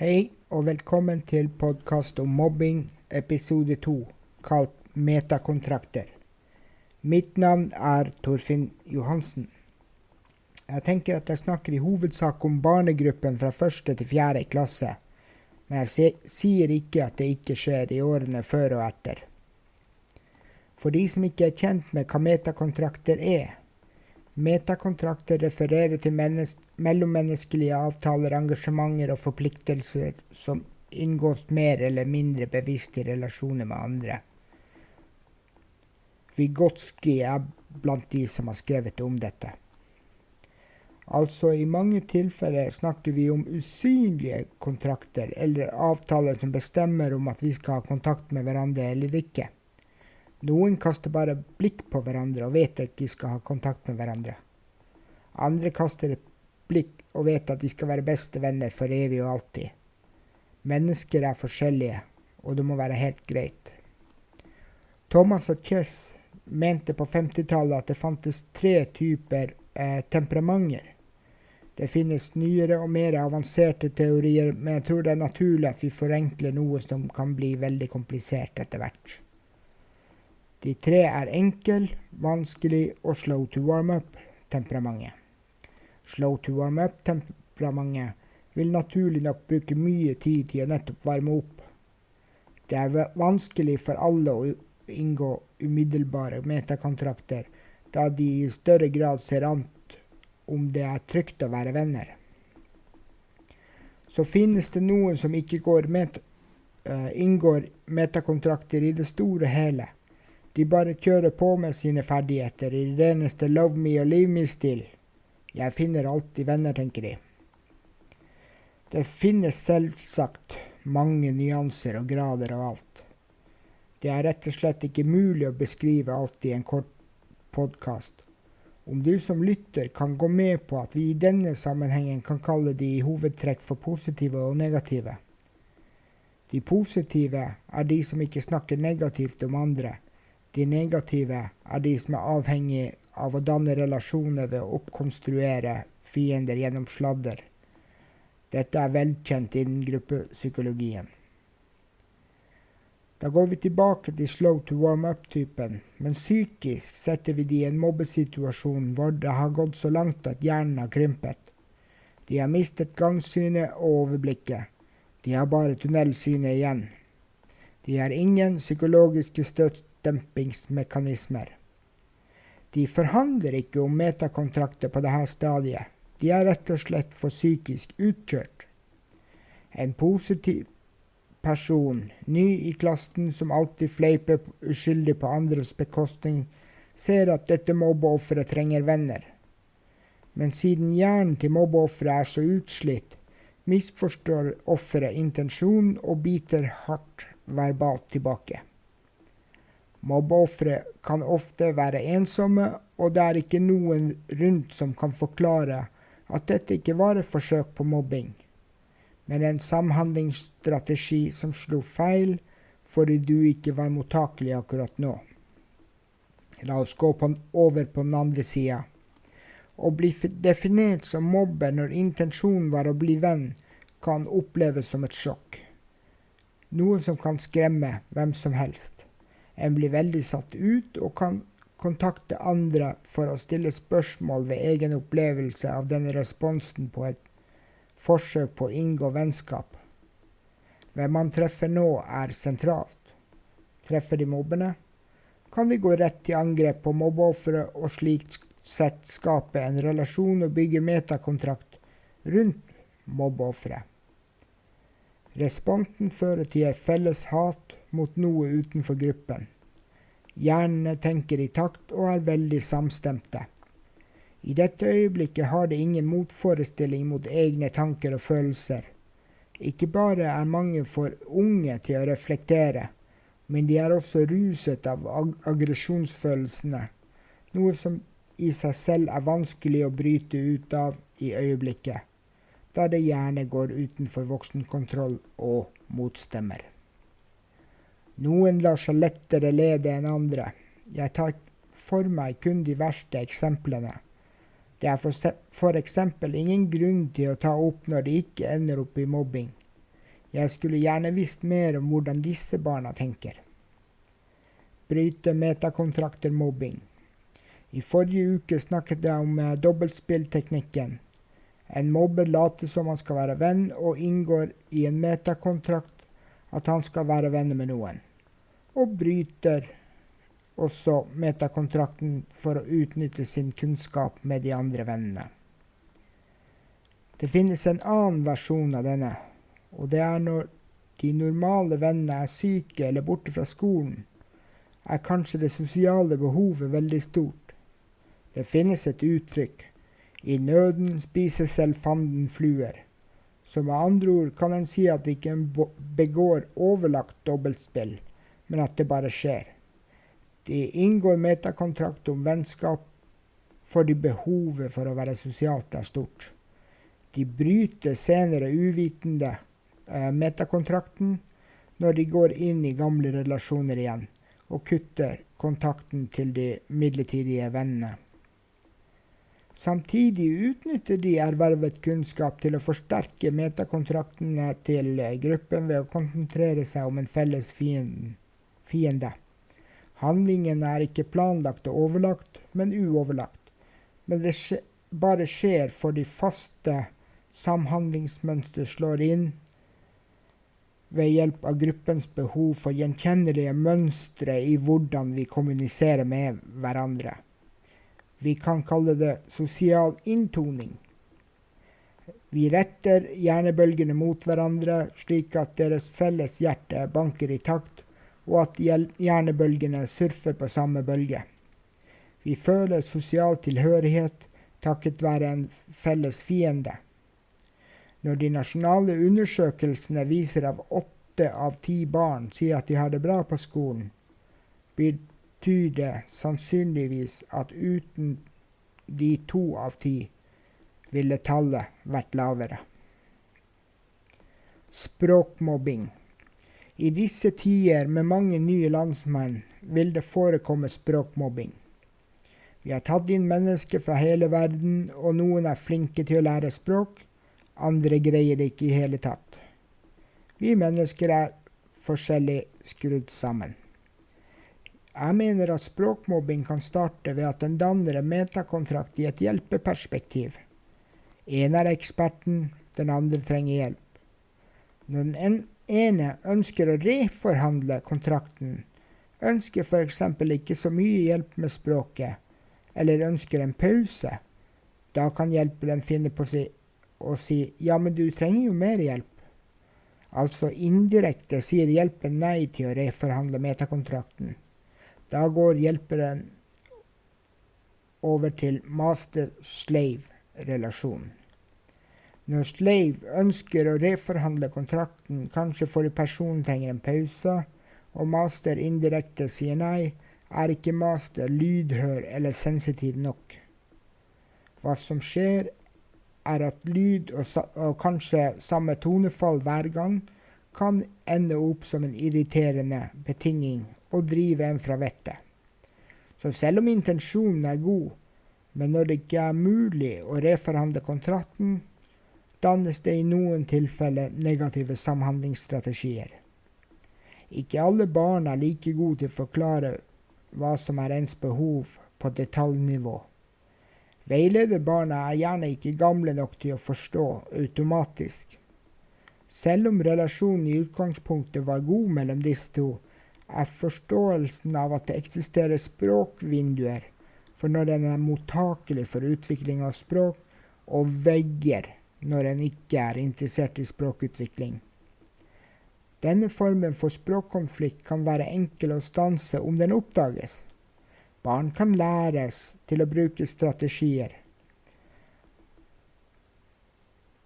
Hei og velkommen til podcast om mobbing, episode 2, kalt Metakontrakter. Mitt navn Torfinn Johansen. Jeg tenker at jeg snakker i hovedsak om barnegruppen fra 1. til 4. klasse, men jeg sier ikke at det ikke skjer i årene før og etter. For de som ikke kjent med hva metakontrakter Metakontrakter refererer til mellommenneskelige avtaler, engasjementer og forpliktelser som inngås mer eller mindre bevisst i relasjoner med andre. Vygotsky blant de som har skrevet om dette. Altså, i mange tilfeller snakker vi om usynlige kontrakter eller avtaler som bestemmer om at vi skal ha kontakt med hverandre eller ikke. Noen kaster bare blikk på hverandre og vet at de skal ha kontakt med hverandre. Andre kaster et blikk og vet at de skal være beste venner for evig og alltid. Mennesker forskjellige, og det må være helt greit. Thomas og Chess mente på 50-tallet at det fantes 3 typer temperamenter. Det finnes nyere og mer avanserte teorier, men jeg tror det naturlig at vi forenkler noe som kan bli veldig komplisert etter hvert. De 3 enkel, vanskelig og slow to warm up-temperamentet. Slow to warm up-temperamentet vil naturlig nok bruke mye tid til å nettopp varme opp. Det vanskelig for alle å inngå umiddelbare metakontrakter, da de i større grad ser an om det trygt å være venner. Så finnes det noen som ikke inngår metakontrakter i det store hele. De bare kjører på med sine ferdigheter i reneste love me og leave me-stil. Jeg finner alltid venner, tenker de. Det finnes selvsagt mange nyanser og grader av alt. Det rett og slett ikke mulig å beskrive alt i en kort podcast. Om du som lytter kan gå med på at vi i denne sammenhengen kan kalle de i hovedtrekk for positive og negative. De positive de som ikke snakker negativt om andre. De negative de som avhengige av å danne relasjoner ved å oppkonstruere fiender gjennom sladder. Dette velkjent innen gruppepsykologien. Da går vi tilbake til slow to warm up-typen, men psykisk setter vi de i en mobbesituasjon hvor det har gått så langt at hjernen har krympet. De har mistet gangsynet og overblikket. De har bare tunnelsynet igjen. De har ingen psykologiske støtdempingsmekanismer. De forhandler ikke om metakontrakter på dette stadiet. De rett og slett for psykisk utkjørt. En positiv person, ny i klassen som alltid fleiper uskyldig på andres bekostning, ser at dette mobbeofferet trenger venner. Men siden hjernen til mobbeofferet så utslitt, misforstår offeret intensjonen og biter hardt verbalt tilbake. Mobbeoffere kan ofte være ensomme, og det ikke noen rundt som kan forklare at dette ikke var et forsøk på mobbing, men en samhandlingsstrategi som slo feil fordi du ikke var mottakelig akkurat nå. La oss gå over på den andre siden. Å bli definert som mobber når intensjonen var å bli venn, kan oppleves som et sjokk. Noe som kan skremme hvem som helst. En blir veldig satt ut og kan kontakte andre for å stille spørsmål ved egen opplevelse av denne responsen på et forsøk på å inngå vennskap. Hvem man treffer nå sentralt. Treffer de mobberne, kan de gå rett til angrep på mobbeofferet og slik sett skape en relasjon og bygge metakontrakt rundt mobbeofferet. Responsen fører til et felles hat mot noe utenfor gruppen. Hjernene tenker i takt og veldig samstemte. I dette øyeblikket har det ingen motforestilling mot egne tanker og følelser. Ikke bare mange for unge til å reflektere, men de også ruset av aggresjonsfølelsene, noe som i seg selv vanskelig å bryte ut av i øyeblikket, da det gjerne går utenfor voksenkontroll og motstemmer. Noen lar seg lettere lede enn andre. Jeg tar for meg kun de verste eksemplene. Det for eksempel ingen grunn til å ta opp når de ikke ender opp i mobbing. Jeg skulle gjerne visst mer om hvordan disse barna tenker. Bryte metakontrakter mobbing. I forrige uke snakket jeg om dobbeltspillteknikken. En mobber later som han skal være venn og inngår i en metakontrakt at han skal være venner med noen. Og bryter også metakontrakten for å utnytte sin kunnskap med de andre vennene. Det finnes en annen versjon av denne, og det er når de normale vennene er syke eller borte fra skolen, er kanskje det sosiale behovet veldig stort. Det finnes et uttrykk, i nøden spiser selv fanden fluer. Så med andre ord kan en si at det ikke begår overlagt dobbeltspill, men at det bare skjer. De inngår metakontrakt om vennskap fordi behovet for å være sosialt er stort. De bryter senere uvitende metakontrakten når de går inn i gamle relasjoner igjen og kutter kontakten til de midlertidige vennene. Samtidig utnytter de ervervet kunnskap til å forsterke metakontraktene til gruppen ved å konsentrere seg om en felles fiende. Handlingen er ikke planlagt og overlagt, men uoverlagt. Men det bare skjer fordi faste samhandlingsmønster slår inn ved hjelp av gruppens behov for gjenkjennelige mønstre i hvordan vi kommuniserer med hverandre. Vi kan kalle det sosial inntoning. Vi retter hjernebølgene mot hverandre slik at deres felles hjerte banker i takt, og at hjernebølgene surfer på samme bølge. Vi føler sosial tilhørighet takket være en felles fiende. Når de nasjonale undersøkelsene viser at 8 av 10 barn sier at de har det bra på skolen, betyr det sannsynligvis at uten de 2 av 10 ville tallet vært lavere. Språkmobbing. I disse tider med mange nye landsmenn vil det forekomme språkmobbing. Vi har tatt inn mennesker fra hele verden, og noen er flinke til å lære språk, andre greier det ikke i hele tatt. Vi mennesker er forskjellig skrudd sammen. Jeg mener at språkmobbing kan starte ved at den danner en metakontrakt i et hjelpeperspektiv. En er eksperten, den andre trenger hjelp. Når den ene ønsker å reforhandle kontrakten, ønsker for eksempel ikke så mye hjelp med språket, eller ønsker en pause, da kan hjelperen finne på å si «ja, men du trenger jo mer hjelp». Altså indirekte sier hjelpen nei til å reforhandle metakontrakten. Da går hjelperen over til master-slave-relasjonen. Når slave ønsker å reforhandle kontrakten, kanskje fordi personen trenger en pause, og master indirekte sier nei, er ikke master lydhør eller sensitiv nok. Hva som skjer er at lyd og kanskje samme tonefall hver gang kan ende opp som en irriterende betinging og drive en fra vettet. Så selv om intensjonen er god, men når det ikke er mulig å reforhandle kontrakten, dannes det i noen tilfeller negative samhandlingsstrategier. Ikke alle barn er like gode til å forklare hva som er ens behov på detaljnivå. Veilederbarna er gjerne ikke gamle nok til å forstå automatisk. Selv om relasjonen i utgangspunktet var god mellom disse to, er forståelsen av at det eksisterer språkvinduer for når den er mottakelig for utvikling av språk, og vegger når en ikke er interessert i språkutvikling. Denne formen for språkkonflikt kan være enkel å stanse om den oppdages. Barn kan læres til å bruke strategier.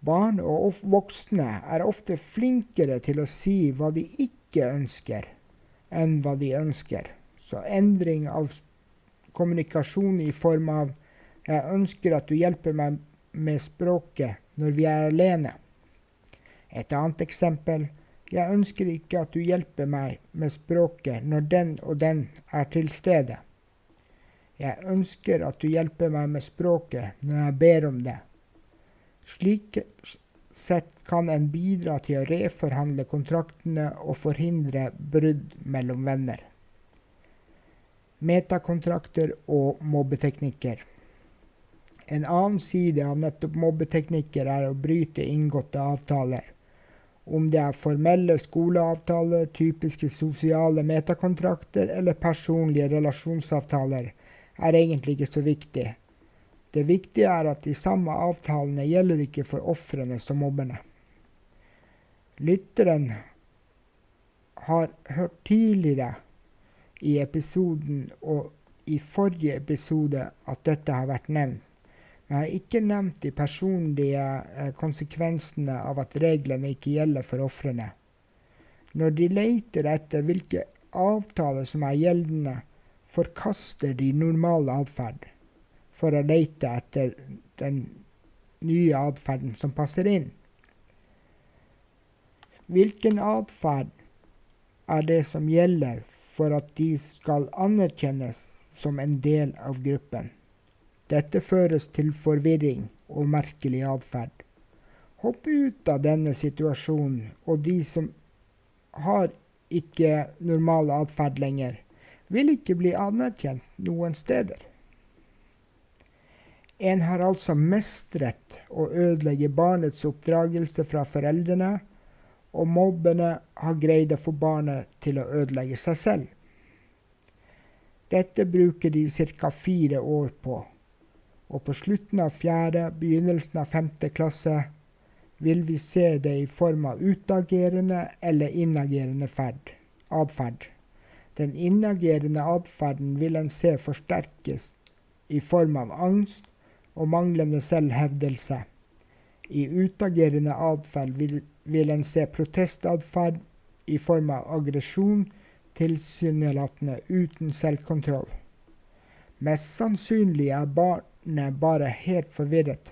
Barn og voksne er ofte flinkere til å si hva de ikke ønsker, enn hva de ønsker. Så endring av kommunikasjon i form av «jeg ønsker at du hjelper meg med språket når vi er alene». Et annet eksempel: «Jeg ønsker ikke at du hjelper meg med språket når den og den er til stede». «Jeg ønsker at du hjelper meg med språket når jeg ber om det». sett kan en bidra til å reforhandle kontraktene og forhindre brudd mellom venner. Metakontrakter og mobbeteknikker. En annen side av nettopp mobbeteknikker er å bryte inngåtte avtaler. Om det er formelle skoleavtaler, typiske sosiale metakontrakter eller personlige relasjonsavtaler, er egentlig ikke så viktig. Det viktige er at de samme avtalene gjelder ikke for ofrene som mobberne. Lytteren har hørt tidligere i episoden og i forrige episode at dette har vært nevnt. Men jeg har ikke nevnt de personlige konsekvensene av at reglene ikke gjelder for ofrene. Når de leter etter hvilke avtaler som er gjeldende, forkaster de normal atferd for å lete etter den nye atferden som passer inn. Hvilken atferd er det som gjelder for at de skal anerkjennes som en del av gruppen? Dette føres til forvirring og merkelig atferd. Hopp ut av denne situasjonen, og de som har ikke normal atferd lenger, vil ikke bli anerkjent noen steder. En har altså mestret å ødelegge barnets oppdragelse fra foreldrene, og mobberne har greid å få barnet til å ødelegge seg selv. Dette bruker de ca. 4 år på. Og på slutten av 4., begynnelsen av 5. klasse, vil vi se det i form av utagerende eller inagerende atferd. Den inagerende atferden vil en se forsterkes i form av angst og manglende selvhevdelse. I utagerende atferd vil en se protestatferd i form av aggresjon, tilsynelatende uten selvkontroll. Mest sannsynlig er barnet bare helt forvirret,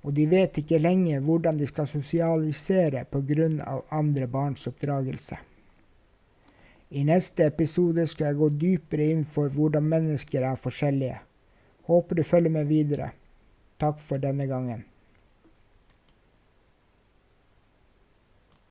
og de vet ikke lenger hvordan de skal sosialisere på grunn av andre barns oppdragelse. I neste episode skal jeg gå dypere inn for hvordan mennesker er forskjellige. Håper du følger med videre. Takk for denne gangen.